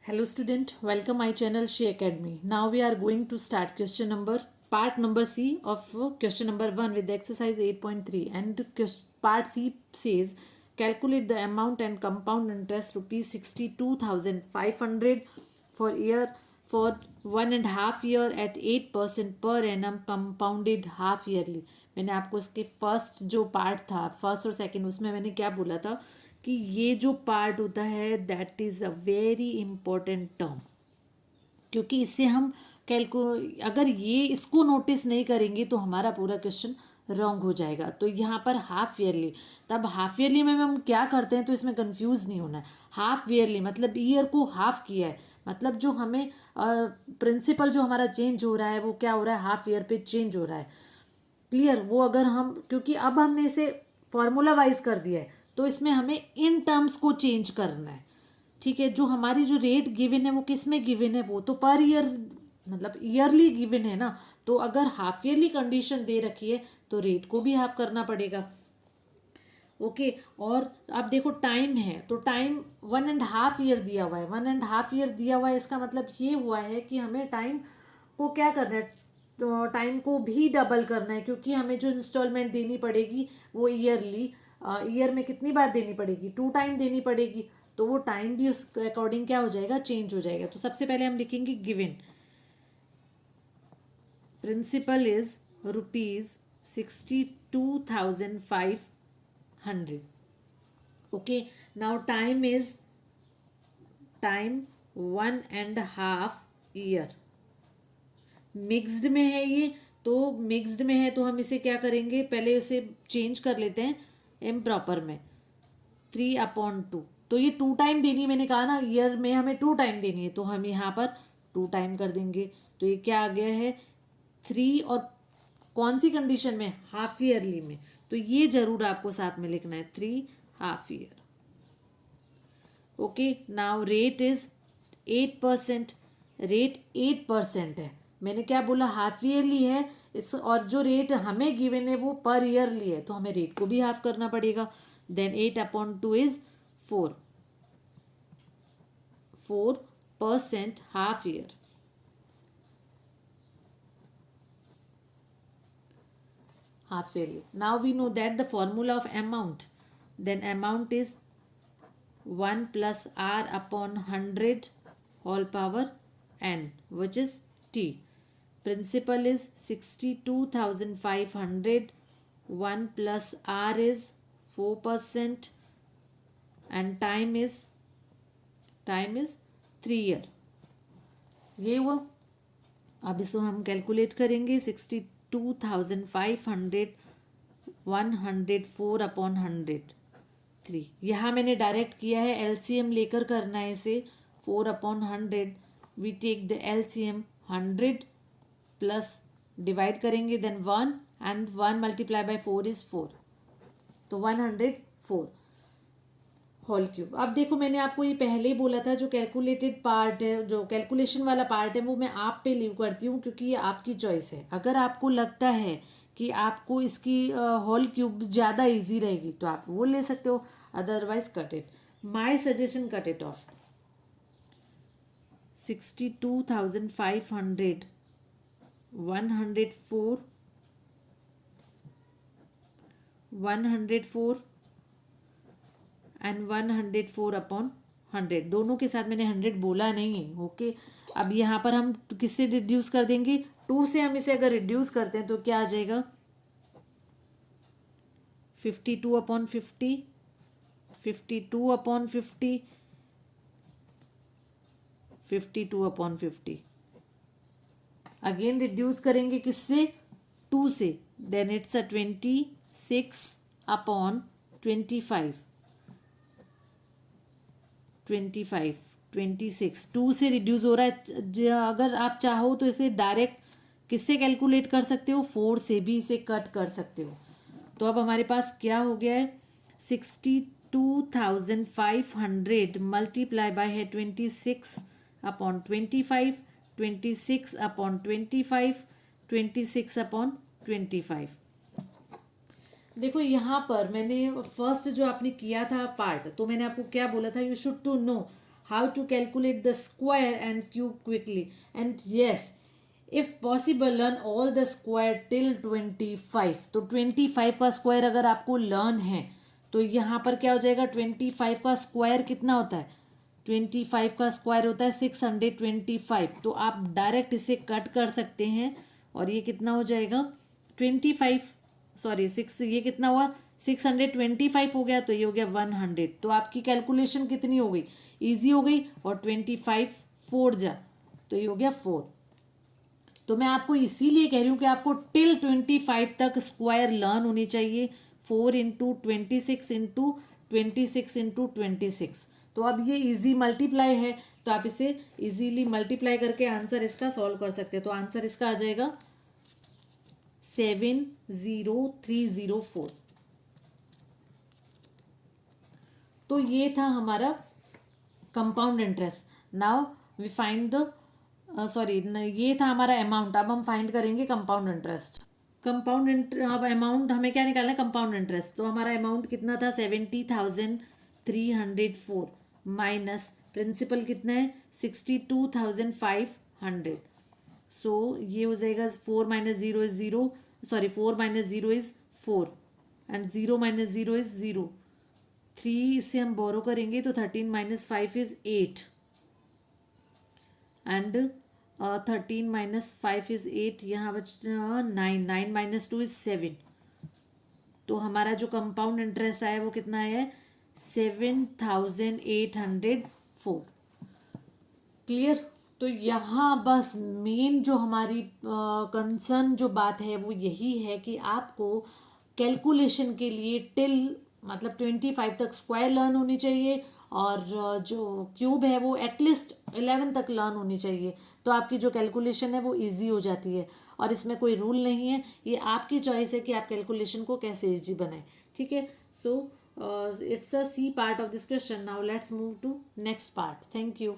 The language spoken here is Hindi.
Hello student, welcome my channel She Academy. Now we are going to start part number C of question number 1 with the exercise 8.3 and part C says calculate the amount and compound interest rupees 62,500 for year for 1.5 year at 8% per annum compounded half yearly. मैंने आपको इसके फर्स्ट जो पार्ट था फर्स्ट और सेकंड उसमें मैंने क्या बोला था कि ये जो पार्ट होता है that is a very important term, क्योंकि इससे हम अगर ये इसको नोटिस नहीं करेंगे तो हमारा पूरा क्वेश्चन रॉन्ग हो जाएगा। तो यहाँ पर हाफ ईयरली, तब हाफ ईयरली में हम क्या करते हैं तो इसमें कंफ्यूज नहीं होना है। हाफ ईयरली मतलब ईयर को हाफ किया है, मतलब जो हमें प्रिंसिपल जो हमारा चेंज हो रहा है वो क्या हो रहा है, हाफ ईयर पे चेंज हो रहा है। क्लियर? वो अगर हम, क्योंकि अब हमने इसे फॉर्मूला वाइज कर दिया है तो इसमें हमें इन टर्म्स को चेंज करना है। ठीक है, जो हमारी जो रेट गिवन है वो किस में गिवन है, वो तो पर ईयर मतलब ईयरली गिवन है ना। तो अगर हाफ ईयरली कंडीशन दे रखी है तो रेट को भी हाफ करना पड़ेगा। ओके और अब देखो टाइम है तो टाइम 1.5 ईयर दिया हुआ है, 1.5 ईयर दिया हुआ है, इसका मतलब ये हुआ है कि हमें टाइम को क्या करना है, तो टाइम को भी डबल करना है, क्योंकि हमें जो इंस्टॉलमेंट देनी पड़ेगी वो ईयरली, ईयर में कितनी बार देनी पड़ेगी, 2 टाइम देनी पड़ेगी। तो वो टाइम भी उस अकॉर्डिंग क्या हो जाएगा, चेंज हो जाएगा। तो सबसे पहले हम लिखेंगे given principal is ₹62,500। Okay now time is time 1.5 year. Mixed में है ये, तो मिक्स्ड में है तो हम इसे क्या करेंगे, पहले इसे चेंज कर लेते हैं इम्प्रॉपर में, 3/2। तो ये 2 टाइम देनी, मैंने कहा ना ईयर में हमें 2 टाइम देनी है तो हम यहाँ पर 2 टाइम कर देंगे। तो ये क्या आ गया है 3, और कौन सी कंडीशन में, हाफ ईयरली में। तो ये जरूर आपको साथ में लिखना है 3 half year. Okay now rate is 8%, rate 8% है। मैंने क्या बोला, हाफ ईयरली है इस, और जो रेट हमें गिवन है वो पर ईयरली है तो हमें रेट को भी हाफ करना पड़ेगा। Then 8/2 is 4% half year. Half yearly. Now we know that the formula of amount, then amount is 1 plus R/100 whole power n, which is T. Principal is 62,500. 1 plus R is 4% and time is 3 year. ये हुआ। अब इसको हम कैलकुलेट करेंगे 62,500 104/100 यहाँ मैंने डायरेक्ट किया है, एलसीएम लेकर करना है इसे। 4/100 we take the LCM 100 plus divide करेंगे then 1 and 1 multiply by 4 is 4, तो 104 होल क्यूब। अब देखो मैंने आपको ये पहले ही बोला था, जो कैलकुलेटेड पार्ट है, जो कैलकुलेशन वाला पार्ट है वो मैं आप पे लीव करती हूँ, क्योंकि ये आपकी चॉइस है। अगर आपको लगता है कि आपको इसकी होल क्यूब ज़्यादा इजी रहेगी तो आप वो ले सकते हो, otherwise cut it. My suggestion cut it of. 62,500 104 and 104/100, दोनों के साथ मैंने 100 बोला नहीं है। ओके अब यहाँ पर हम किससे रिड्यूस कर देंगे, 2 से हम इसे अगर रिड्यूस करते हैं तो क्या आ जाएगा 52/50, 52/50, 52/50। अगेन रिड्यूस करेंगे किससे, 2 से, देन इट्स 26/25, 26 2 से रिड्यूस हो रहा है। अगर आप चाहो तो इसे डायरेक्ट किससे कैलकुलेट कर सकते हो, 4 से भी इसे कट कर सकते हो। तो अब हमारे पास क्या हो गया है 62,500 मल्टीप्लाई बाय है 26/25, 26/25, 26/25। देखो यहाँ पर मैंने फर्स्ट जो आपने किया था पार्ट, तो मैंने आपको क्या बोला था, you should to know how to calculate the square and cube quickly. And yes, if possible learn all the square till 25. तो 25 का स्क्वायर अगर आपको लर्न है तो यहाँ पर क्या हो जाएगा, 25 का स्क्वायर कितना होता है, 25 का स्क्वायर होता है 625. तो आप डायरेक्ट इसे कट कर सकते हैं और ये कितना हो जाएगा 25, सॉरी 6, ये कितना हुआ 625 हो गया, तो ये हो गया 100. तो आपकी कैलकुलेशन कितनी हो गई, ईजी हो गई. और 25 4 जा, तो ये हो गया 4. तो मैं आपको इसीलिए कह रही हूँ कि आपको टिल 25 तक स्क्वायर लर्न होनी चाहिए. 4 इंटू 26 इंटू 26 इंटू 26. तो अब ये इजी मल्टीप्लाई है, तो आप इसे इजीली मल्टीप्लाई करके आंसर इसका सॉल्व कर सकते हैं. तो आंसर इसका आ जाएगा 70304. तो ये था हमारा compound interest. Now we find the sorry ये था हमारा अमाउंट. अब हम फाइंड करेंगे कंपाउंड इंटरेस्ट. अब अमाउंट हमें क्या निकालना है, कंपाउंड इंटरेस्ट. तो हमारा अमाउंट कितना था 70,304 माइनस प्रिंसिपल कितना है 62,500. सो ये हो जाएगा 4 minus 0 is 0, sorry 4 minus 0 is 4 and 0 minus 0 is 0. 3 इससे हम बोरो करेंगे तो 13 minus 5 is 8 and 13 minus 5 is 8. यहाँ बच 9, 9 माइनस 2 इज 7. तो हमारा जो कंपाउंड इंटरेस्ट आया वो कितना आया है 7,804. क्लियर. तो यहाँ बस मेन जो हमारी कंसर्न जो बात है वो यही है कि आपको कैलकुलेशन के लिए टिल मतलब 25 तक स्क्वायर लर्न होनी चाहिए और जो क्यूब है वो एटलीस्ट 11 तक लर्न होनी चाहिए. तो आपकी जो कैलकुलेशन है वो इजी हो जाती है और इसमें कोई रूल नहीं है, ये आपकी चॉइस है कि आप कैलकुलेशन को कैसे इजी बनाएं. ठीक है. So it's a C part of this question. Now let's move to next part. Thank you.